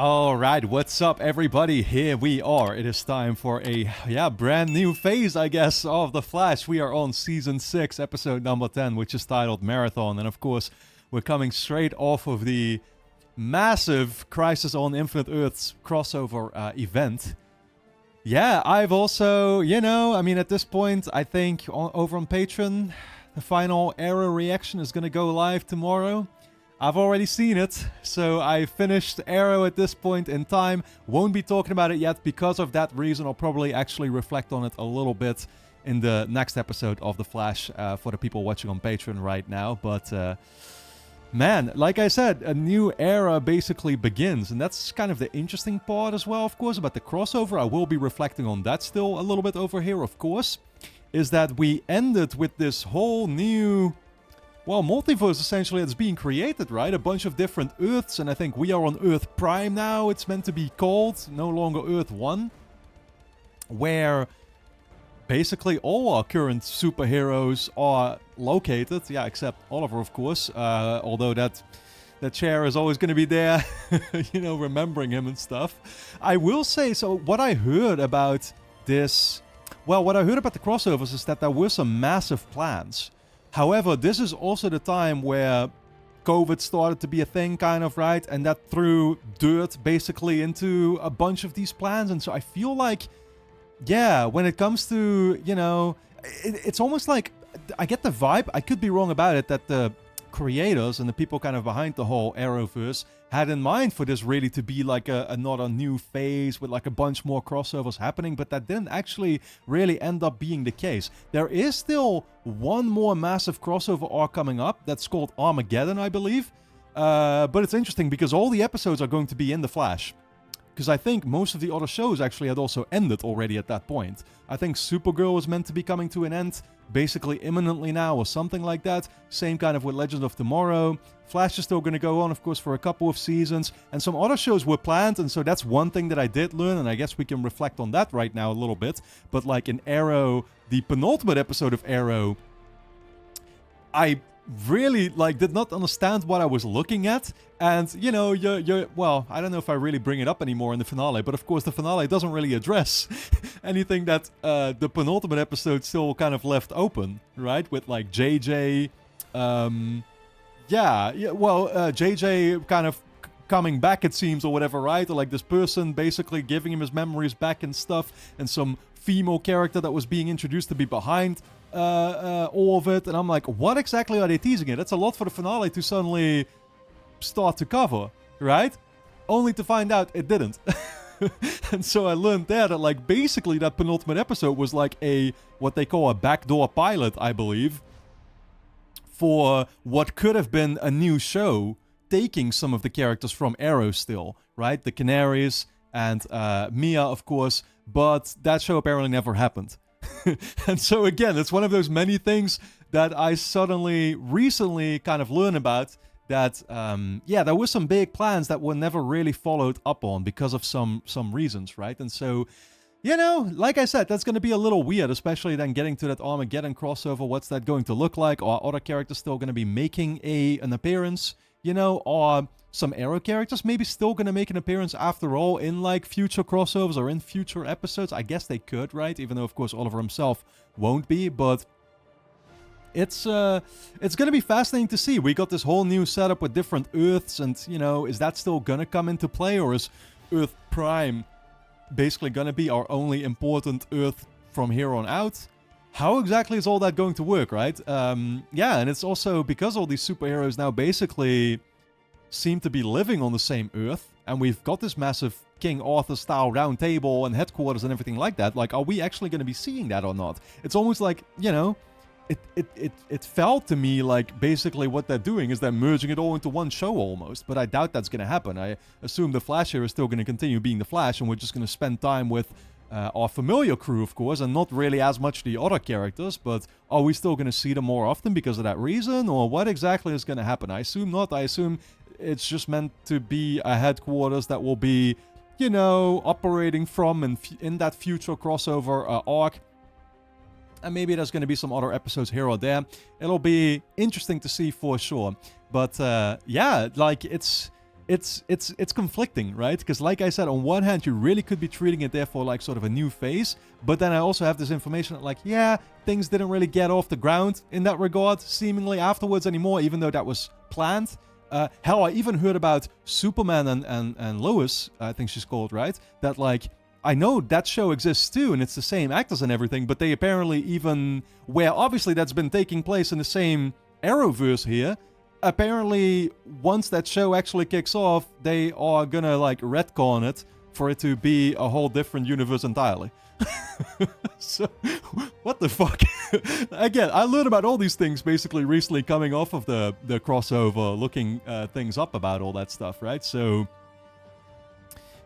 All right, what's up, everybody? Here we are. It is time for a brand new phase, I guess, of The Flash. We are on season 6, episode number 10, which is titled Marathon, and of course, we're coming straight off of the massive Crisis on Infinite Earths crossover event. Yeah, I've also, at this point, I think over on Patreon, the final Arrow reaction is gonna go live tomorrow. I've already seen it, so I finished Arrow at this point in time. Won't be talking about it yet because of that reason. I'll probably actually reflect on it a little bit in the next episode of The Flash for the people watching on Patreon right now. But, man, like I said, a new era basically begins. And that's kind of the interesting part as well, of course, about the crossover. I will be reflecting on that still a little bit over here, of course. Is that we ended with this whole new... well, multiverse essentially that's being created, right? A bunch of different Earths, and I think we are on Earth Prime now, it's meant to be called, no longer Earth 1. Where basically all our current superheroes are located. Yeah, except Oliver, of course. Although that chair is always going to be there, remembering him and stuff. I will say, so what I heard about this... well, what I heard about the crossovers is that there were some massive plans. However, this is also the time where COVID started to be a thing, kind of, right? And that threw dirt, basically, into a bunch of these plans. And so I feel like, yeah, when it comes to, it's almost like, I get the vibe, I could be wrong about it, that the creators and the people kind of behind the whole Arrowverse had in mind for this really to be like not a new phase with like a bunch more crossovers happening, but that didn't actually really end up being the case. There is still one more massive crossover arc coming up that's called Armageddon, I believe. But it's interesting because all the episodes are going to be in The Flash. Because I think most of the other shows actually had also ended already at that point. I think Supergirl was meant to be coming to an end basically imminently now or something like that. Same kind of with Legends of Tomorrow. Flash is still going to go on, of course, for a couple of seasons. And some other shows were planned, and so that's one thing that I did learn, and I guess we can reflect on that right now a little bit. But like in Arrow, the penultimate episode of Arrow, I really did not understand what I was looking at. And well, I don't know if I really bring it up anymore in the finale, but of course the finale doesn't really address anything that the penultimate episode still kind of left open, right? With like JJ JJ kind of coming back, it seems, or whatever, right? Or like this person basically giving him his memories back and stuff, and some female character that was being introduced to be behind all of it. And I'm like, what exactly are they teasing it? That's a lot for the finale to suddenly start to cover, right? Only to find out it didn't. And so I learned there that like basically that penultimate episode was like what they call a backdoor pilot, I believe, for what could have been a new show, taking some of the characters from Arrow still, right? The Canaries and Mia, of course, but that show apparently never happened. And so again, it's one of those many things that I suddenly recently kind of learned about, that there were some big plans that were never really followed up on because of some reasons, right? And so, like I said, that's going to be a little weird, especially then getting to that Armageddon crossover. What's that going to look like? Are other characters still going to be making an appearance? Are some Arrow characters maybe still going to make an appearance after all in like future crossovers or in future episodes? I guess they could, right? Even though, of course, Oliver himself won't be, but it's going to be fascinating to see. We got this whole new setup with different Earths, and, is that still going to come into play, or is Earth Prime basically going to be our only important Earth from here on out? How exactly is all that going to work, right? And it's also because all these superheroes now basically seem to be living on the same Earth, and we've got this massive King Arthur-style round table and headquarters and everything like that. Like, are we actually going to be seeing that or not? It's almost like, it felt to me like basically what they're doing is they're merging it all into one show almost, but I doubt that's going to happen. I assume the Flash here is still going to continue being the Flash, and we're just going to spend time with our familiar crew, of course, and not really as much the other characters, but are we still going to see them more often because of that reason, or what exactly is going to happen? I assume not. I assume it's just meant to be a headquarters that will be, operating from and in that future crossover arc. And maybe there's going to be some other episodes here or there. It'll be interesting to see for sure. But it's it's conflicting, right? Because like I said, on one hand, you really could be treating it therefore like sort of a new phase, but then I also have this information that like, yeah, things didn't really get off the ground in that regard, seemingly afterwards anymore, even though that was planned. Hell, I even heard about Superman and Lois, I think she's called, right? That like, I know that show exists too, and it's the same actors and everything, but they apparently even, where obviously that's been taking place in the same Arrowverse here, apparently once that show actually kicks off, they are gonna like retcon it for it to be a whole different universe entirely. So, what the fuck? Again, I learned about all these things basically recently coming off of the crossover, looking things up about all that stuff, right? So,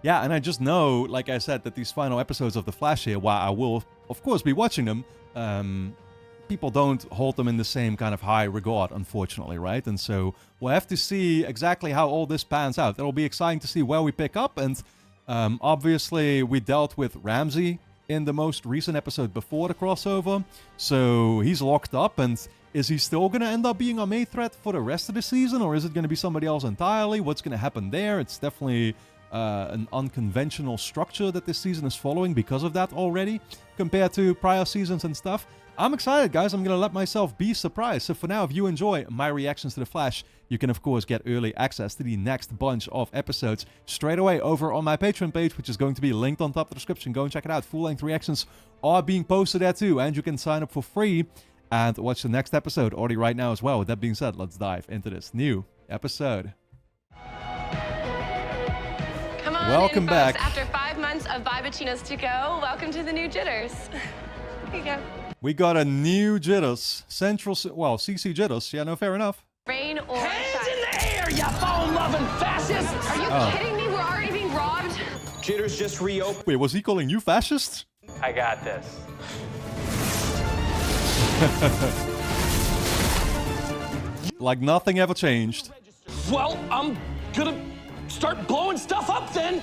yeah, and I just know, like I said, that these final episodes of The Flash here, while I will, of course, be watching them, people don't hold them in the same kind of high regard, unfortunately, right? And so we'll have to see exactly how all this pans out. It'll be exciting to see where we pick up, and obviously we dealt with Ramsey in the most recent episode before the crossover, so he's locked up, and is he still going to end up being our main threat for the rest of the season, or is it going to be somebody else entirely? What's going to happen there? It's definitely an unconventional structure that this season is following because of that already, compared to prior seasons and stuff. I'm excited, guys. I'm going to let myself be surprised. So for now, if you enjoy my reactions to The Flash, you can, of course, get early access to the next bunch of episodes straight away over on my Patreon page, which is going to be linked on top of the description. Go and check it out. Full-length reactions are being posted there too, and you can sign up for free and watch the next episode already right now as well. With that being said, let's dive into this new episode. Come on Welcome in, back. folks. After 5 months of Vibachinos to go, welcome to the new Jitters. Here you go. We got a new Jitters. CC Jitters. Yeah, no, fair enough. Rain or Hands shine. in the air, you phone-loving fascists! Are you kidding me? We're already being robbed. Jitters just reopened. Wait, was he calling you fascists? I got this. Like nothing ever changed. Well, I'm gonna start blowing stuff up then.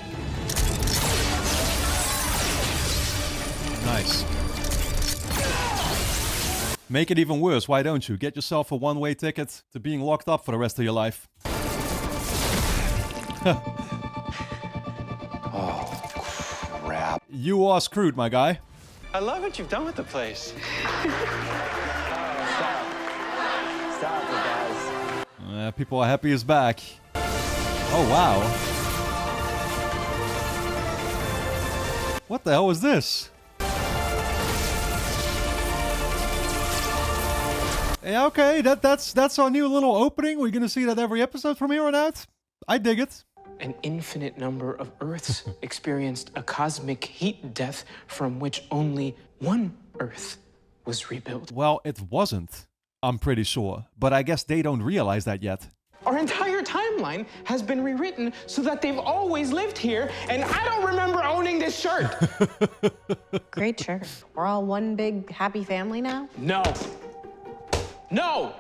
Nice. Make it even worse, why don't you? Get yourself a one-way ticket to being locked up for the rest of your life. Oh, crap. You are screwed, my guy. I love what you've done with the place. Stop it, guys. People are happy he's back. Oh, wow. What the hell was this? Yeah, okay, that's our new little opening. We're gonna see that every episode from here on out. I dig it. An infinite number of Earths experienced a cosmic heat death from which only one Earth was rebuilt. Well, it wasn't, I'm pretty sure. But I guess they don't realize that yet. Our entire timeline has been rewritten so that they've always lived here, and I don't remember owning this shirt. Great shirt. We're all one big happy family now? No. No!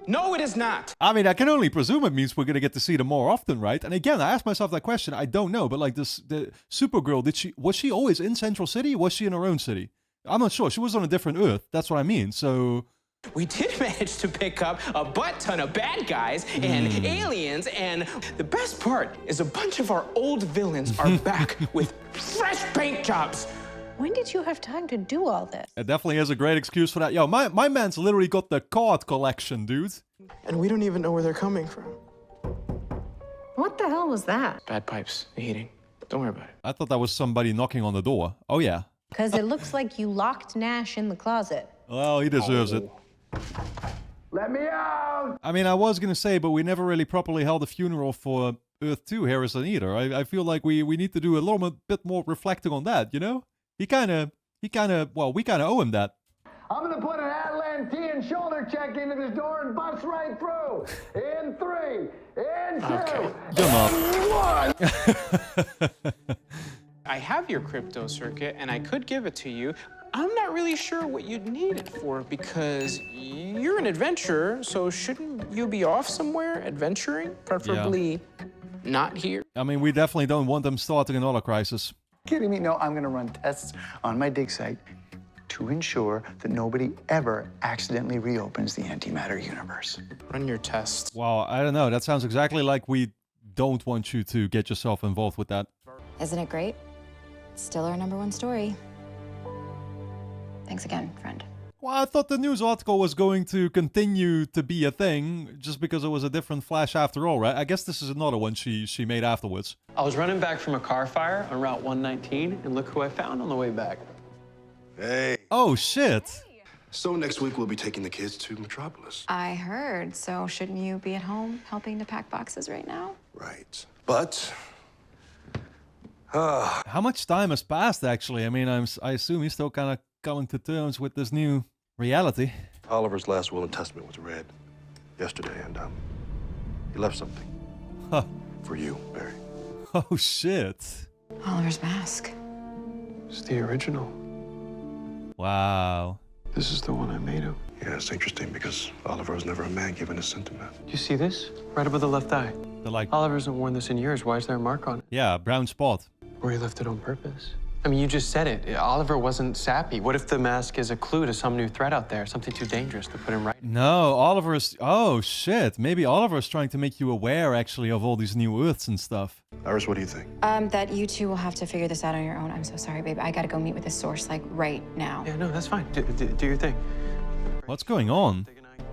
No, it is not. I mean, I can only presume it means we're gonna get to see them more often, right? And again, I asked myself that question. I don't know, but like the Supergirl, was she always in Central City? Or was she in her own city? I'm not sure. She was on a different Earth. That's what I mean. So We did manage to pick up a butt ton of bad guys and aliens, and the best part is a bunch of our old villains are back with fresh paint jobs. When did you have time to do all this? it definitely is a great excuse for that. Yo, my man's literally got the card collection, dude. And we don't even know where they're coming from. What the hell was that? Bad pipes, the heating. Don't worry about it. I thought that was somebody knocking on the door. Oh yeah. Because it looks like you locked Nash in the closet. Well, he deserves it. Let me out! I mean, I was gonna say, but we never really properly held a funeral for Earth 2 Harrison either. I feel like we need to do a little bit more reflecting on that, you know? We kind of owe him that. I'm gonna put an Atlantean shoulder check into this door and bust right through. In 3, in 2, Jump up. 1. I have your crypto circuit, and I could give it to you. I'm not really sure what you'd need it for, because you're an adventurer, so shouldn't you be off somewhere adventuring? Preferably not here. I mean, we definitely don't want them starting another crisis. Kidding me? No, I'm gonna run tests on my dig site to ensure that nobody ever accidentally reopens the antimatter universe. Run your tests. Well, I don't know. That sounds exactly like we don't want you to get yourself involved with that. Isn't it great? It's still our #1 story. Thanks again, friend. Well, I thought the news article was going to continue to be a thing just because it was a different Flash after all, right? I guess this is another one she made afterwards. I was running back from a car fire on Route 119, and look who I found on the way back. Hey. Oh, shit. So next week we'll be taking the kids to Metropolis. I heard, so shouldn't you be at home helping to pack boxes right now? Right. But... How much time has passed, actually? I mean, I assume he's still kind of coming to terms with this new reality. Oliver's last will and testament was read yesterday, and he left something. Huh. For you, Barry. Oh, shit. Oliver's mask. It's the original. Wow. This is the one I made him. Yeah, it's interesting because Oliver was never a man given his sentiment. Do you see this? Right above the left eye. They're like, Oliver hasn't worn this in years. Why is there a mark on it? yeah, brown spot. Or he left it on purpose. I mean, you just said it. Oliver wasn't sappy. What if the mask is a clue to some new threat out there? Something too dangerous to put him right? No, Oliver's... Oh, shit. Maybe Oliver's trying to make you aware, actually, of all these new Earths and stuff. Iris, what do you think? That you two will have to figure this out on your own. I'm so sorry, babe. I gotta go meet with this source, like, right now. Yeah, no, that's fine. Do your thing. What's going on?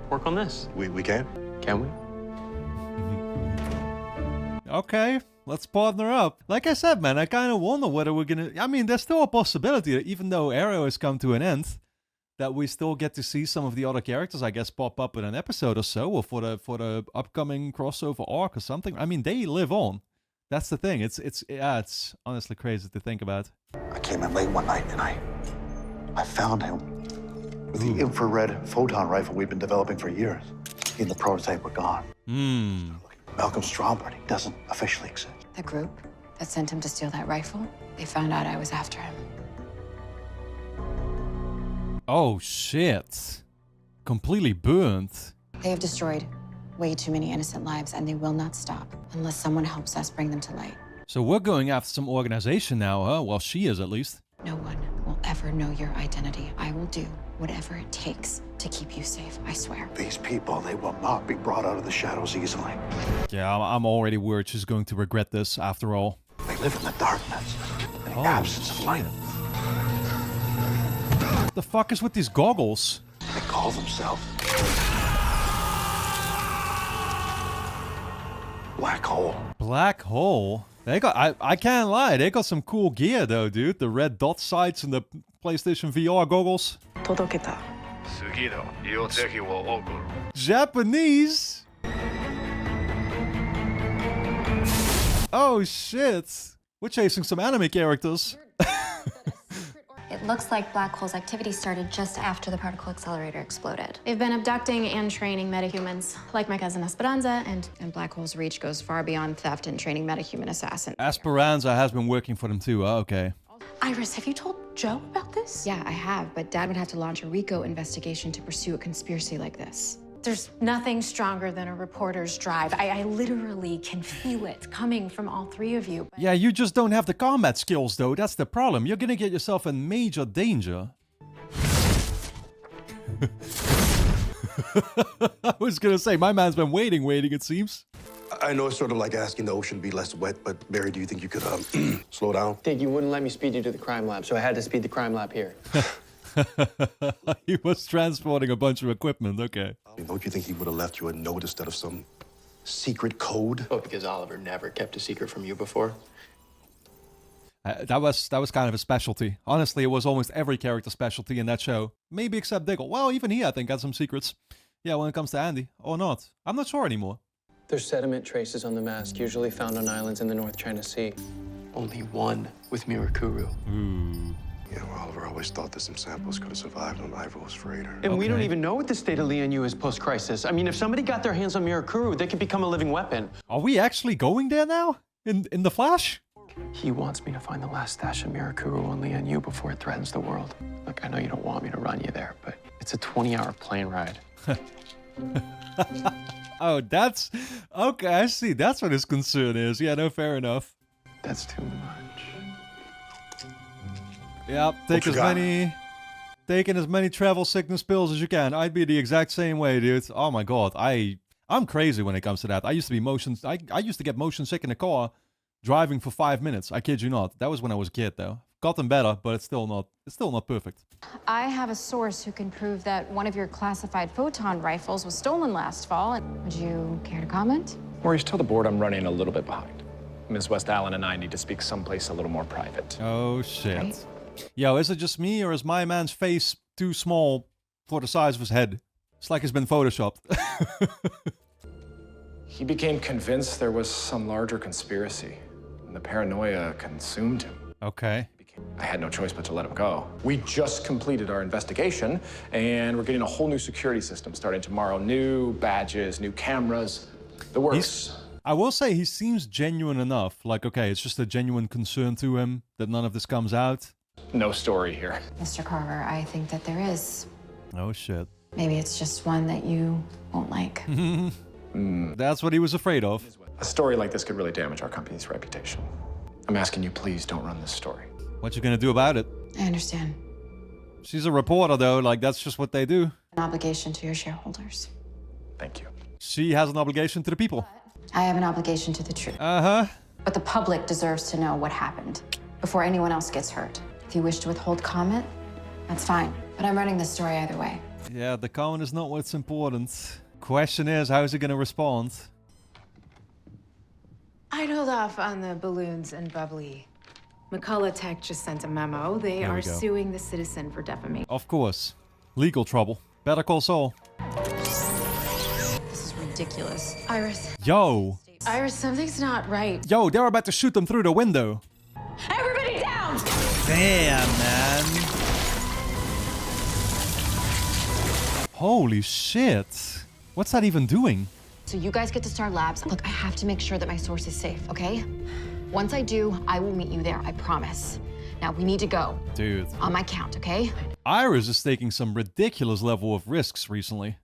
Work on this. We can? Can we? Okay, let's partner up. Like I said, man, I kind of wonder whether we're gonna... I mean, there's still a possibility that even though Arrow has come to an end, that we still get to see some of the other characters, I guess, pop up in an episode or so, or for the upcoming crossover arc or something. I mean, they live on. That's the thing. It's honestly crazy to think about. I came in late one night and I found him with the infrared photon rifle we've been developing for years. He and the prototype were gone. Malcolm Stromberg, he doesn't officially exist. The group that sent him to steal that rifle, they found out I was after him. Oh, shit. Completely burnt. They have destroyed way too many innocent lives, and they will not stop unless someone helps us bring them to light. So we're going after some organization now, huh? Well, she is, at least. No one will ever know your identity. I will do whatever it takes to keep you safe, I swear. These people, they will not be brought out of the shadows easily. Yeah, I'm already worried she's going to regret this, after all. They live in the darkness, in the absence of light. What the fuck is with these goggles? They call themselves Black Hole. Black Hole? They got, I can't lie, they got some cool gear though, dude. The red dot sights and the PlayStation VR goggles. Japanese? Oh shit. We're chasing some anime characters. It looks like Black Hole's activity started just after the particle accelerator exploded. They've been abducting and training metahumans, like my cousin Esperanza, And Black Hole's reach goes far beyond theft and training metahuman assassins. Esperanza has been working for them too, okay. Iris, have you told Joe about this? Yeah, I have, but Dad would have to launch a RICO investigation to pursue a conspiracy like this. There's nothing stronger than a reporter's drive. I literally can feel it coming from all three of you. Yeah, you just don't have the combat skills though, that's the problem. You're gonna get yourself in major danger. I was gonna say, my man's been waiting, it seems. I know it's sort of like asking the ocean to be less wet, but Barry, do you think you could slow down? Did you wouldn't let me speed you to the crime lab, so I had to speed the crime lab here. He was transporting a bunch of equipment, okay. Don't you think he would have left you a note instead of some secret code? Oh, because Oliver never kept a secret from you before. That was kind of a specialty. Honestly, it was almost every character's specialty in that show. Maybe except Diggle. Well, even he, I think, had some secrets. Yeah, when it comes to Andy. Or not. I'm not sure anymore. There's sediment traces on the mask, usually found on islands in the North China Sea. Only one with Mirakuru. Yeah, well, Oliver always thought that some samples could have survived on Ivo's freighter. And we don't even know what the state of Lian is post-crisis. I mean, if somebody got their hands on Mirakuru, they could become a living weapon. Are we actually going there now? In the Flash? He wants me to find the last stash of Mirakuru on Lian before it threatens the world. Look, I know you don't want me to run you there, but it's a 20-hour plane ride. Oh, that's... Okay, I see. That's what his concern is. Yeah, no, fair enough. That's too much. Yeah, taking as many travel sickness pills as you can. I'd be the exact same way, dude. Oh my god, I I'm crazy when it comes to that. I used to be I used to get motion sick in the car driving for 5 minutes. I kid you not. That was when I was a kid, though. Gotten better, but it's still not perfect. I have a source who can prove that one of your classified photon rifles was stolen last fall. Would you care to comment? Maurice, tell the board I'm running a little bit behind. Ms. West Allen and I need to speak someplace a little more private. Oh, shit. Right? Yo, is it just me, or is my man's face too small for the size of his head? It's like it's been photoshopped. He became convinced there was some larger conspiracy, and the paranoia consumed him. Okay. I had no choice but to let him go. We just completed our investigation, and we're getting a whole new security system starting tomorrow. New badges, new cameras, the works. I will say he seems genuine enough. Like, okay, it's just a genuine concern to him that none of this comes out. No story here. Mr. Carver, I think that there is. Oh, shit. Maybe it's just one that you won't like. That's what he was afraid of. A story like this could really damage our company's reputation. I'm asking you, please don't run this story. What you gonna do about it? I understand. She's a reporter, though. Like, that's just what they do. An obligation to your shareholders. Thank you. She has an obligation to the people. I have an obligation to the truth. Uh-huh. But the public deserves to know what happened before anyone else gets hurt. If you wish to withhold comment, that's fine. But I'm running the story either way. Yeah, the comment is not what's important. Question is, how is he gonna respond? I'd hold off on the balloons and bubbly. McCullough Tech just sent a memo. They are suing the citizen for defamation. Of course. Legal trouble. Better call Saul. This is ridiculous. Iris. Yo. Iris, something's not right. Yo, they're about to shoot them through the window. Everybody down! Damn, man. Holy shit. What's that even doing? So you guys get to start labs. Look, I have to make sure that my source is safe, okay? Once I do, I will meet you there, I promise. Now, we need to go. Dude. On my count, okay? Iris is taking some ridiculous level of risks recently.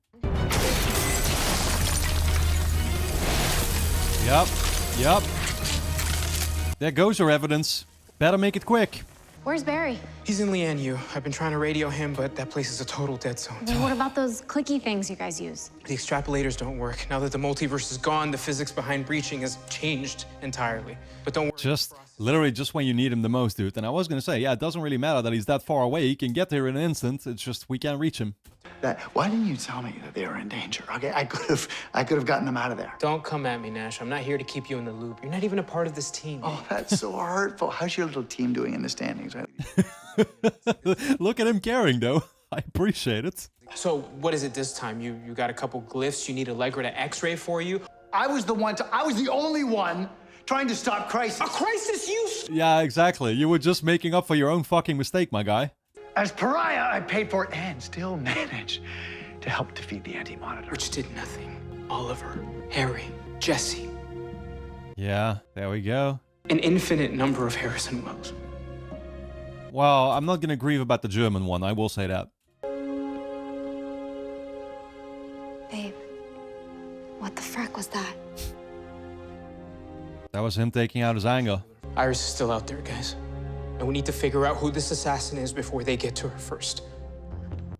Yep. There goes your evidence. Better make it quick. Where's Barry? He's in Lianyu. I've been trying to radio him, but that place is a total dead zone. Well, what about those clicky things you guys use? The extrapolators don't work. Now that the multiverse is gone, the physics behind breaching has changed entirely. But don't worry. Literally just when you need him the most, dude. And I was gonna say, yeah, it doesn't really matter that he's that far away. He can get there in an instant. It's just we can't reach him. Why didn't you tell me that they were in danger? Okay, I could have gotten them out of there. Don't come at me, Nash. I'm not here to keep you in the loop. You're not even a part of this team. Oh, that's so hurtful. How's your little team doing in the standings? Look at him caring, though. I appreciate it. So what is it this time? You got a couple glyphs you need Allegra to x-ray for you? I was the only one trying to stop crisis. A crisis, you? Yeah, exactly. You were just making up for your own fucking mistake, my guy. As pariah, I paid for it and still managed to help defeat the Anti-Monitor. Which did nothing. Oliver, Harry, Jesse. Yeah, there we go. An infinite number of Harrison Wells. Well, I'm not gonna grieve about the German one, I will say that. Babe, what the frick was that? That was him taking out his anger. Iris is still out there, guys. And we need to figure out who this assassin is before they get to her first.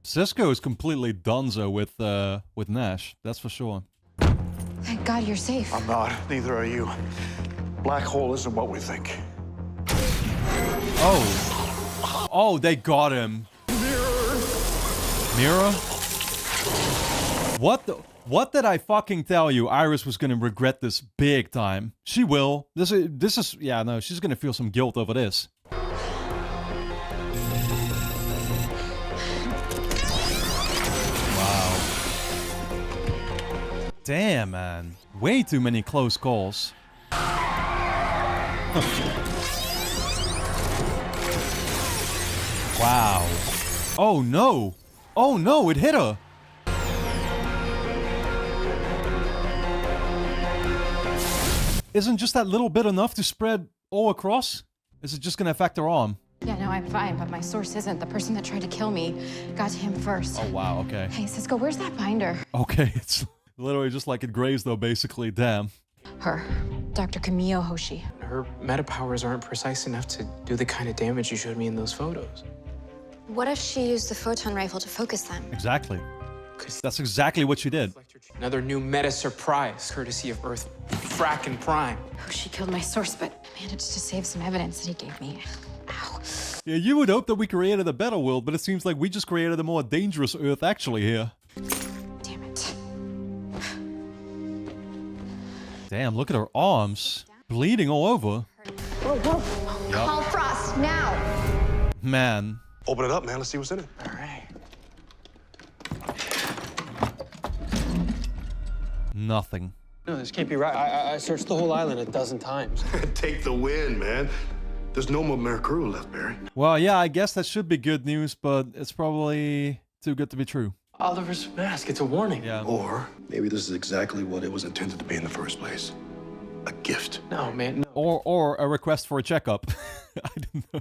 Cisco is completely donezo with Nash, that's for sure. Thank God you're safe. I'm not. Neither are you. Black hole isn't what we think. Oh, they got him. Mirror? What did I fucking tell you? Iris was gonna regret this big time. She will. This is yeah, no, she's gonna feel some guilt over this. Wow. Damn, man. Way too many close calls. Wow. Oh no. Oh no, it hit her. Isn't just that little bit enough to spread all across? Is it just gonna affect her arm? Yeah, no, I'm fine, but my source isn't. The person that tried to kill me got to him first. Oh, wow, okay. Hey, Cisco, where's that binder? Okay, it's literally just like it grazed, though, basically. Damn. Her. Dr. Camille Hoshi. Her meta powers aren't precise enough to do the kind of damage you showed me in those photos. What if she used the photon rifle to focus them? Exactly. That's exactly what she did. Another new meta surprise, courtesy of Earth frackin' Prime. Oh, she killed my source, but managed to save some evidence that he gave me. Ow. Yeah, you would hope that we created a better world, but it seems like we just created a more dangerous Earth actually here. Damn it. Damn, look at her arms. Bleeding all over. Whoa, whoa. Yep. Call Frost, now! Man. Open it up, man. Let's see what's in it. All right. Nothing. No, this can't be right. I searched the whole island a dozen times. Take the win, man. There's no more Mercuru left, Barry. Well, yeah, I guess that should be good news, but it's probably too good to be true. Oliver's mask, it's a warning. Yeah. Or maybe this is exactly what it was intended to be in the first place. A gift. No, man, no. Or a request for a checkup. I don't know.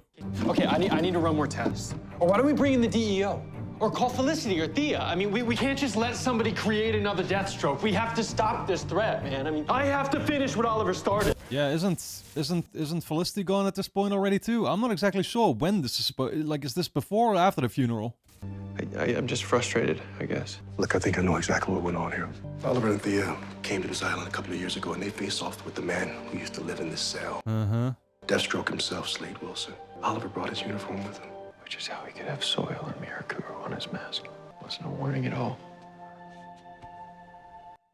Okay, I need to run more tests. Or why don't we bring in the DEO? Or call Felicity or Thea. I mean, we can't just let somebody create another Deathstroke. We have to stop this threat, man. I mean, I have to finish what Oliver started. Yeah, isn't Felicity gone at this point already too? I'm not exactly sure when this is like, is this before or after the funeral? I'm just frustrated, I guess. Look, I think I know exactly what went on here. Oliver and Thea came to this island a couple of years ago, and they faced off with the man who used to live in this cell. Uh-huh. Deathstroke himself, Slade Wilson. Oliver brought his uniform with him. Which is how he could have soil and Mirakuru on his mask. Was no warning at all.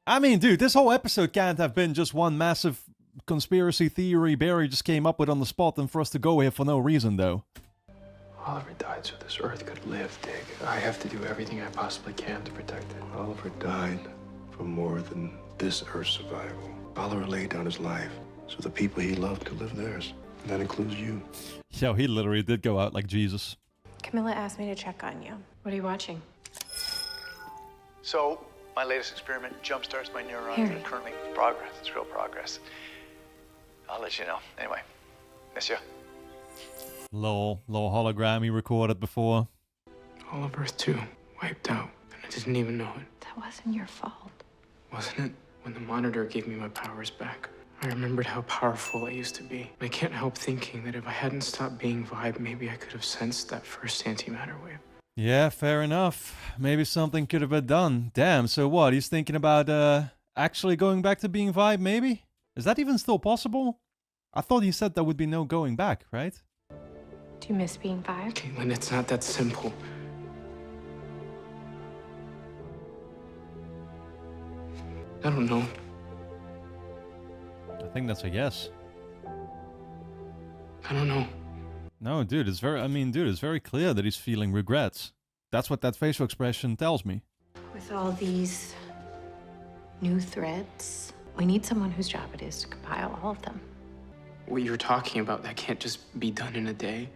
I mean, dude, this whole episode can't have been just one massive conspiracy theory Barry just came up with on the spot and for us to go here for no reason, though. Oliver died so this Earth could live, Dig. I have to do everything I possibly can to protect it. Oliver died for more than this Earth's survival. Oliver laid down his life so the people he loved could live theirs. And that includes you. Yo, he literally did go out like Jesus. Camilla asked me to check on you. What are you watching? So, my latest experiment jumpstarts my neurons Harry. that are currently in progress. It's real progress. I'll let you know. Anyway, miss you. Little hologram he recorded before. All of Earth 2 wiped out, and I didn't even know it. That wasn't your fault. Wasn't it? When the monitor gave me my powers back, I remembered how powerful I used to be. I can't help thinking that if I hadn't stopped being Vibe, maybe I could have sensed that first antimatter wave. Yeah, fair enough. Maybe something could have been done. Damn, so what? He's thinking about actually going back to being Vibe, maybe? Is that even still possible? I thought he said there would be no going back, right? Do you miss being Vibe? Caitlin, it's not that simple. I don't know. I think that's a yes. I don't know. No, dude, it's very clear that he's feeling regrets. That's what that facial expression tells me. With all these new threads, we need someone whose job it is to compile all of them. What you're talking about, that can't just be done in a day.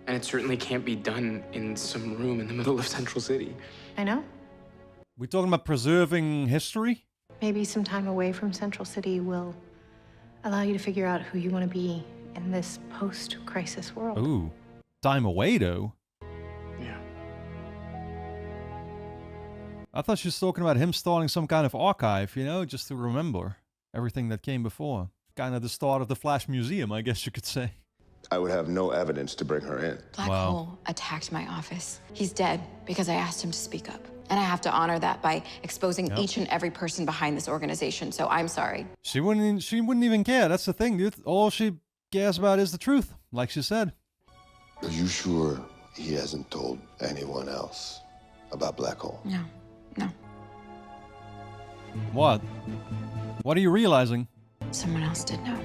And it certainly can't be done in some room in the middle of Central City. I know. We talking about preserving history? Maybe some time away from Central City will allow you to figure out who you want to be in this post-crisis world. Ooh. Time away, though? Yeah. I thought she was talking about him starting some kind of archive, you know, just to remember everything that came before. Kind of the start of the Flash Museum, I guess you could say. I would have no evidence to bring her in. Black Hole attacked my office. He's dead because I asked him to speak up. And I have to honor that by exposing each and every person behind this organization, so I'm sorry. She wouldn't even care. That's the thing, dude. All she cares about is the truth, like she said. Are you sure he hasn't told anyone else about Black Hole? No. What? What are you realizing? Someone else did know.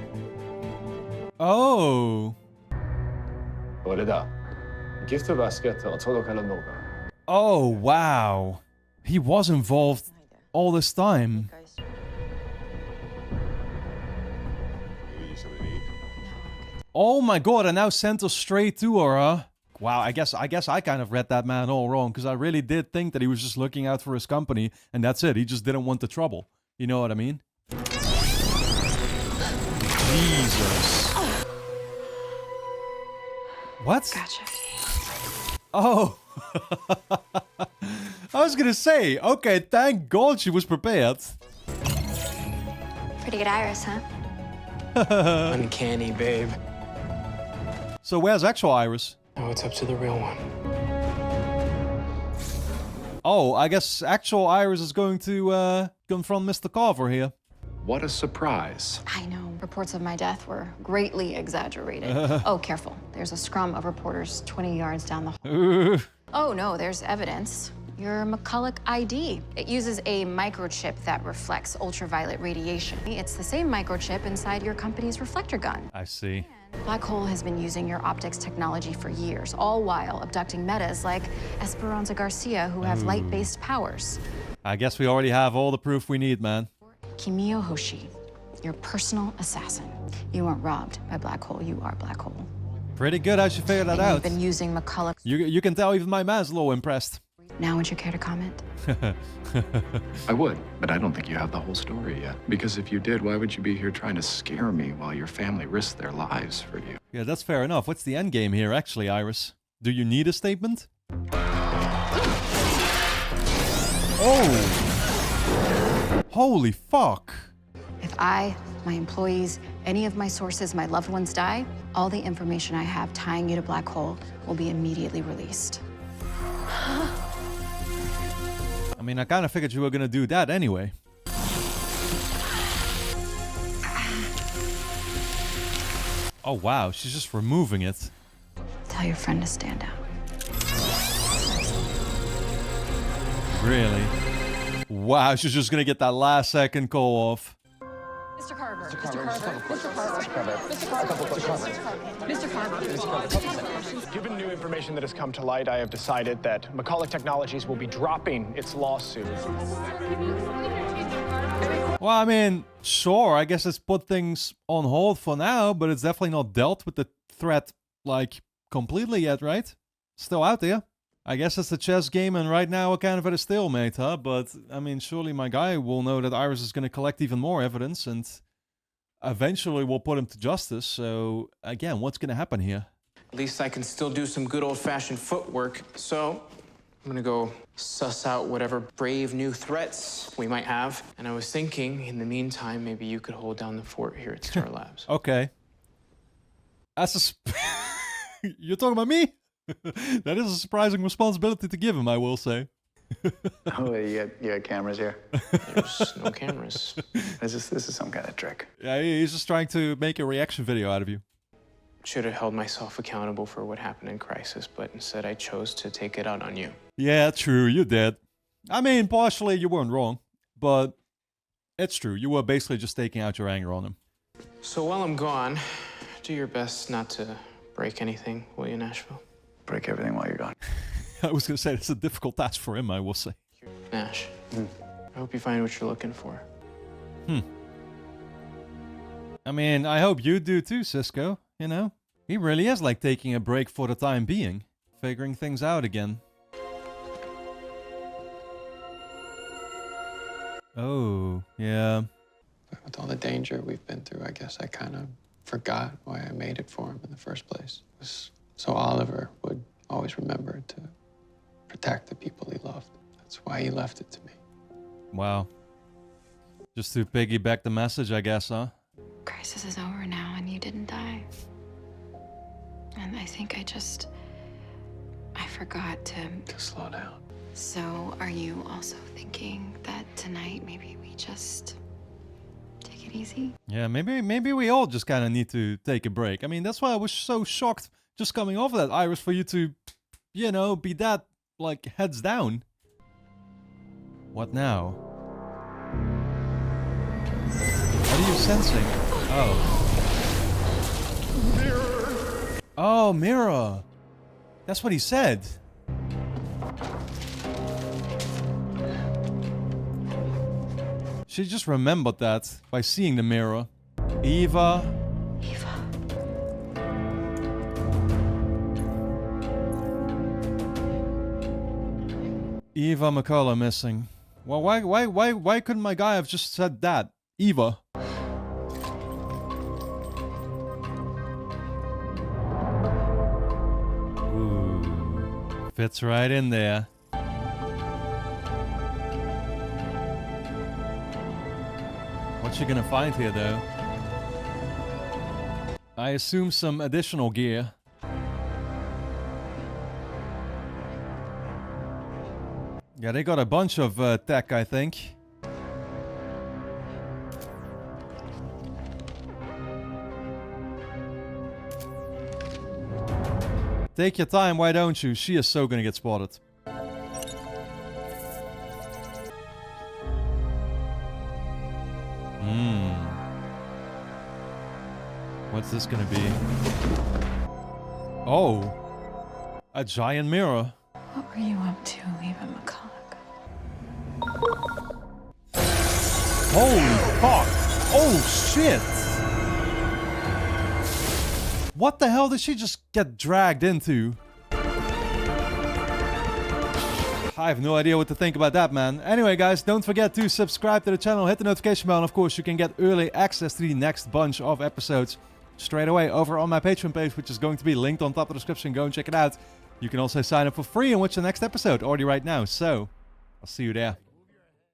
Oh. Oh, wow. He was involved all this time. Oh my god, and now sent us straight to her, huh? Wow, I guess I kind of read that man all wrong, because I really did think that he was just looking out for his company, and that's it. He just didn't want the trouble. You know what I mean? Jesus. What? Gotcha. Oh. I was gonna say, okay, thank God she was prepared. Pretty good iris, huh? Uncanny, babe. So where's actual Iris? Now it's up to the real one. Oh, I guess actual Iris is going to confront Mr. Carver here. What a surprise. I know. Reports of my death were greatly exaggerated. Oh, careful. There's a scrum of reporters 20 yards down the hall. Oh, no, there's evidence. Your McCulloch ID. It uses a microchip that reflects ultraviolet radiation. It's the same microchip inside your company's reflector gun. I see. Black Hole has been using your optics technology for years, all while abducting metas like Esperanza Garcia, who have light-based powers. I guess we already have all the proof we need, man. Kimiyo Hoshi, your personal assassin. You weren't robbed by Black Hole, you are Black Hole. Pretty good, I should figure that out. You've been using McCulloch's... You can tell even my man's a little impressed. Now would you care to comment? I would, but I don't think you have the whole story yet. Because if you did, why would you be here trying to scare me while your family risked their lives for you? Yeah, that's fair enough. What's the end game here, actually, Iris? Do you need a statement? Oh! Holy fuck! If I, my employees, any of my sources, my loved ones die, all the information I have tying you to Black Hole will be immediately released. I mean, I kind of figured you were gonna do that anyway. Oh wow, she's just removing it. Tell your friend to stand out. Really? Wow, she's just gonna get that last second call off. Mr. Carver. Mr. Carver. Mr. Carver. Mr. Carver. Mr. Carver. Mr. Carver. Given new information that has come to light, I have decided that McCulloch Technologies will be dropping its lawsuit. Well, I mean, sure, I guess it's put things on hold for now, but it's definitely not dealt with the threat, like, completely yet, right? Still out there. I guess it's a chess game, and right now we're kind of at a stalemate, huh? But, I mean, surely my guy will know that Iris is going to collect even more evidence, and eventually we'll put him to justice. So, again, what's going to happen here? At least I can still do some good old-fashioned footwork. So I'm gonna go suss out whatever brave new threats we might have. And I was thinking, in the meantime, maybe you could hold down the fort here at Star Labs. Okay. That's a... You're talking about me? That is a surprising responsibility to give him, I will say. Oh, you got cameras here? There's no cameras. This is some kind of trick. Yeah, he's just trying to make a reaction video out of you. Should have held myself accountable for what happened in Crisis, but instead I chose to take it out on you. Yeah, true, you did. I mean, partially you weren't wrong, but it's true. You were basically just taking out your anger on him. So while I'm gone, do your best not to break anything, will you, Nashville? Break everything while you're gone. I was going to say, it's a difficult task for him, I will say. Nash, I hope you find what you're looking for. I mean, I hope you do too, Cisco, you know? He really is like taking a break for the time being, figuring things out again. Oh, yeah. With all the danger we've been through, I guess I kind of forgot why I made it for him in the first place. It was so Oliver would always remember to protect the people he loved. That's why he left it to me. Wow. Just to piggyback the message, I guess, huh? Crisis is over now and you didn't die. And I think I forgot to slow down. So are you also thinking that tonight maybe we just take it easy? Yeah, maybe we all just kind of need to take a break. I mean, that's why I was so shocked just coming off of that, Iris, for you to, you know, be that, like, heads down. What now? What are you sensing? Oh. Oh, mirror. That's what he said. She just remembered that by seeing the mirror. Eva. Eva McCulloch missing. Well, why couldn't my guy have just said that? Eva. Ooh, fits right in there. What's she gonna find here, though? I assume some additional gear. Yeah, they got a bunch of tech, I think. Take your time, why don't you? She is so gonna get spotted. What's this gonna be? Oh, a giant mirror. What were you up to leaving McCulloch? Holy fuck! Oh shit! What the hell did she just get dragged into? I have no idea what to think about that, man. Anyway, guys, don't forget to subscribe to the channel, hit the notification bell, and of course, you can get early access to the next bunch of episodes straight away over on my Patreon page, which is going to be linked on top of the description. Go and check it out. You can also sign up for free and watch the next episode already right now. So, I'll see you there.